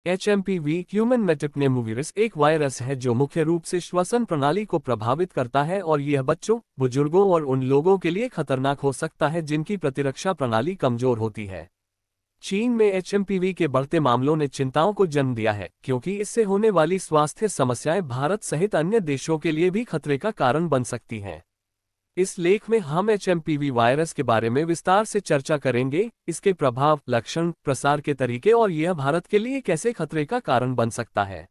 HMPV human मेटाप्नेमोवायरस एक virus है जो मुख्य रूप से श्वसन प्रणाली को प्रभावित करता है और यह बच्चों, बुजुर्गों और उन लोगों के लिए खतरनाक हो सकता है जिनकी प्रतिरक्षा प्रणाली कमजोर होती है। चीन में HMPV के बढ़ते मामलों ने चिंताओं को जन्म दिया है क्योंकि इससे होने वाली स्वास्थ्य समस्याएं भारत सहित अन्य देशों के लिए भी खतरे का कारण बन सकती हैं। इस लेख में हम HMPV वायरस के बारे में विस्तार से चर्चा करेंगे, इसके प्रभाव, लक्षण, प्रसार के तरीके और यह भारत के लिए कैसे खतरे का कारण बन सकता है।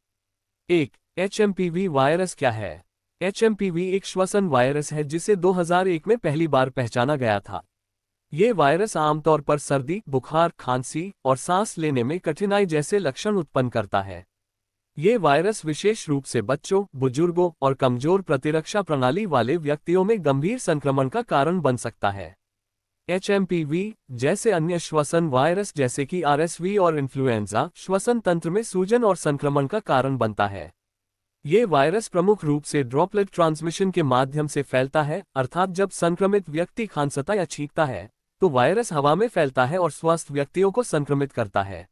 1. HMPV वायरस क्या है? HMPV एक श्वसन वायरस है जिसे 2001 में पहली बार पहचाना गया था। ये वायरस आमतौर पर सर्दी, बुखार, खांसी और सांस लेने में कठिनाई जैसे लक्षण उत्पन्न करता है। ये वायरस विशेष रूप से बच्चों, बुजुर्गों और कमजोर प्रतिरक्षा प्रणाली वाले व्यक्तियों में गंभीर संक्रमण का कारण बन सकता है। HMPV जैसे अन्य श्वसन वायरस जैसे कि RSV और इन्फ्लुएंजा श्वसन तंत्र में सूजन और संक्रमण का कारण बनता है। ये वायरस प्रमुख रूप से ड्रॉपलेट ट्रांसमिशन के माध्यम से फैलता है, अर्थात जब संक्रमित व्यक्ति खांसता या छींकता है तो वायरस हवा में फैलता है और स्वस्थ व्यक्तियों को संक्रमित करता है।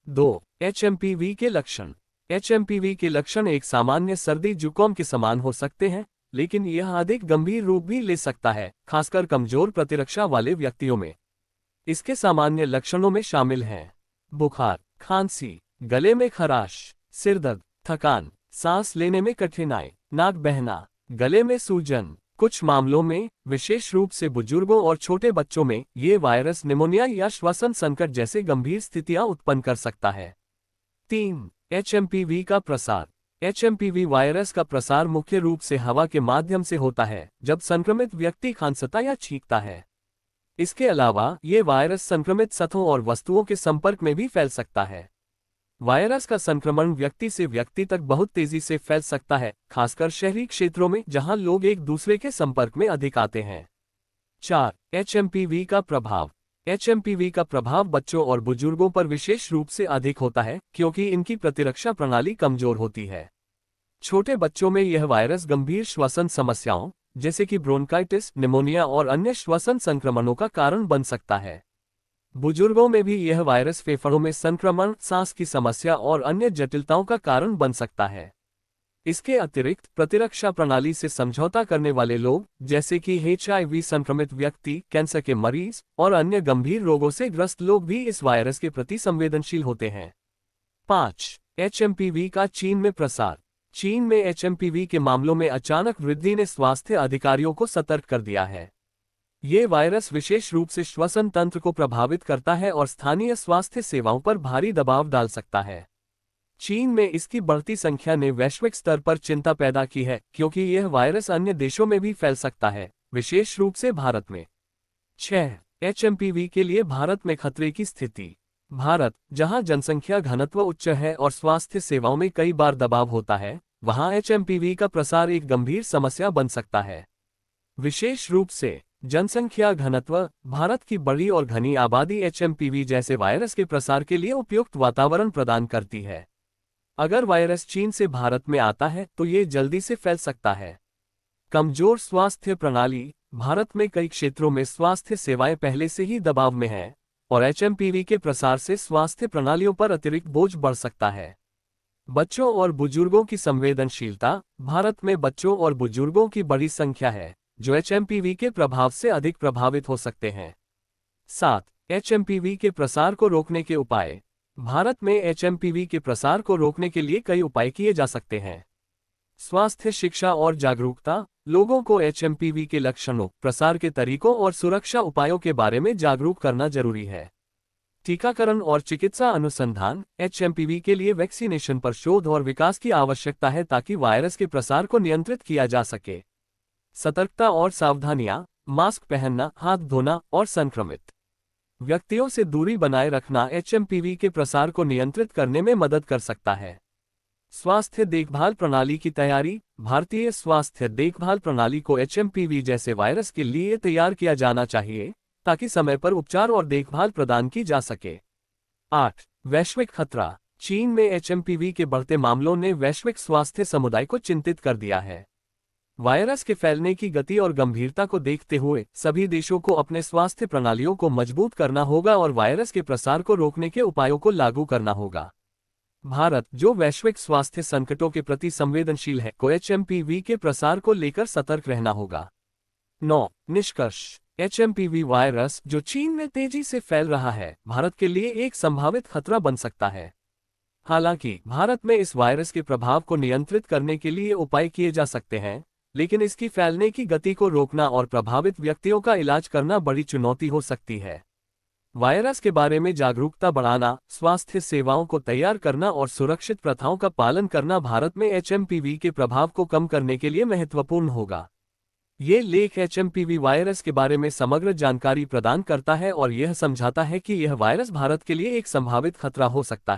2. HMPV के लक्षण। HMPV के लक्षण एक सामान्य सर्दी जुकाम के समान हो सकते हैं, लेकिन यह अधिक गंभीर रूप भी ले सकता है, खासकर कमजोर प्रतिरक्षा वाले व्यक्तियों में। इसके सामान्य लक्षणों में शामिल हैं बुखार, खांसी, गले में खराश, सिरदर्द, थकान, सांस लेने में कठिनाई, नाक बहना, गले में सूजन। कुछ मामलों में, विशेष रूप से बुजुर्गों और छोटे बच्चों में, ये वायरस निमोनिया या श्वसन संकट जैसे गंभीर स्थितियां उत्पन्न कर सकता है। 3. HMPV का प्रसार। HMPV वायरस का प्रसार मुख्य रूप से हवा के माध्यम से होता है जब संक्रमित व्यक्ति खांसता या छींकता है। इसके अलावा ये वायरस संक्रमित सतहों और वस्तुओं के संपर्क में भी फैल सकता है। वायरस का संक्रमण व्यक्ति से व्यक्ति तक बहुत तेजी से फैल सकता है, खासकर शहरी क्षेत्रों में जहां लोग एक दूसरे के संपर्क में अधिक आते हैं। 4. HMPV का प्रभाव। HMPV का प्रभाव बच्चों और बुजुर्गों पर विशेष रूप से अधिक होता है क्योंकि इनकी प्रतिरक्षा प्रणाली कमजोर होती है। छोटे बच्चों में यह वायरस गंभीर श्वसन समस्याओं जैसे कि ब्रोंकाइटिस, निमोनिया और अन्य श्वसन संक्रमणों का कारण बन सकता है। बुजुर्गों में भी यह वायरस फेफड़ों में संक्रमण, सांस की समस्या और अन्य जटिलताओं का कारण बन सकता है। इसके अतिरिक्त प्रतिरक्षा प्रणाली से समझौता करने वाले लोग जैसे कि HIV संक्रमित व्यक्ति, कैंसर के मरीज और अन्य गंभीर रोगों से ग्रस्त लोग भी इस वायरस के प्रति संवेदनशील होते हैं। 5. HMPV का चीन में प्रसार। चीन में HMPV के मामलों में अचानक वृद्धि ने स्वास्थ्य अधिकारियों को सतर्क कर दिया है। ये वायरस विशेष रूप से श्वसन तंत्र को प्रभावित करता है और स्थानीय स्वास्थ्य सेवाओं पर भारी दबाव डाल सकता है। चीन में इसकी बढ़ती संख्या ने वैश्विक स्तर पर चिंता पैदा की है क्योंकि यह वायरस अन्य देशों में भी फैल सकता है, विशेष रूप से भारत में। 6. HMPV के लिए भारत में खतरे की स्थिति। भारत, जहां जनसंख्या घनत्व उच्च है और स्वास्थ्य सेवाओं में कई बार दबाव होता है, वहां HMPV का प्रसार एक गंभीर समस्या बन सकता है। विशेष रूप से जनसंख्या घनत्व, भारत की बड़ी और घनी आबादी HMPV जैसे वायरस के प्रसार के लिए उपयुक्त वातावरण प्रदान करती है। अगर वायरस चीन से भारत में आता है तो ये जल्दी से फैल सकता है। कमजोर स्वास्थ्य प्रणाली। भारत में कई क्षेत्रों में स्वास्थ्य सेवाएं पहले से ही दबाव में हैं और HMPV के प्रसार से स्वास्थ्य प्रणालियों पर अतिरिक्त बोझ बढ़ सकता है। बच्चों और बुजुर्गों की संवेदनशीलता। भारत में बच्चों और बुजुर्गों की बड़ी संख्या है जो HMPV के प्रभाव से अधिक प्रभावित हो सकते हैं। 7. HMPV के प्रसार को रोकने के उपाय। भारत में HMPV के प्रसार को रोकने के लिए कई उपाय किए जा सकते हैं। स्वास्थ्य शिक्षा और जागरूकता। लोगों को HMPV के लक्षणों, प्रसार के तरीकों और सुरक्षा उपायों के बारे में जागरूक करना जरूरी है। टीकाकरण और चिकित्सा अनुसंधान। HMPV के लिए वैक्सीनेशन पर शोध और विकास की आवश्यकता है ताकि वायरस के प्रसार को नियंत्रित किया जा सके। सतर्कता और सावधानियां। मास्क पहनना, हाथ धोना और संक्रमित व्यक्तियों से दूरी बनाए रखना HMPV के प्रसार को नियंत्रित करने में मदद कर सकता है। स्वास्थ्य देखभाल प्रणाली की तैयारी। भारतीय स्वास्थ्य देखभाल प्रणाली को HMPV जैसे वायरस के लिए तैयार किया जाना चाहिए ताकि समय पर उपचार और देखभाल प्रदान की जा सके। 8. वैश्विक खतरा। चीन में HMPV के बढ़ते मामलों ने वैश्विक स्वास्थ्य समुदाय को चिंतित कर दिया है। वायरस के फैलने की गति और गंभीरता को देखते हुए सभी देशों को अपने स्वास्थ्य प्रणालियों को मजबूत करना होगा और वायरस के प्रसार को रोकने के उपायों को लागू करना होगा। भारत, जो वैश्विक स्वास्थ्य संकटों के प्रति संवेदनशील है, को एचएमपीवी के प्रसार को लेकर सतर्क रहना होगा। 9. निष्कर्ष। एचएमपीवी वायरस, जो चीन में तेजी से फैल रहा है, भारत के लिए एक संभावित खतरा बन सकता है। हालांकि भारत में इस वायरस के प्रभाव को नियंत्रित करने के लिए उपाय किए जा सकते हैं, लेकिन इसकी फैलने की गति को रोकना और प्रभावित व्यक्तियों का इलाज करना बड़ी चुनौती हो सकती है। वायरस के बारे में जागरूकता बढ़ाना, स्वास्थ्य सेवाओं को तैयार करना और सुरक्षित प्रथाओं का पालन करना भारत में एचएमपीवी के प्रभाव को कम करने के लिए महत्वपूर्ण होगा। ये लेख एचएमपीवी वायरस के बारे में समग्र जानकारी प्रदान करता है और यह समझाता है कि यह वायरस भारत के लिए एक संभावित खतरा हो सकता है।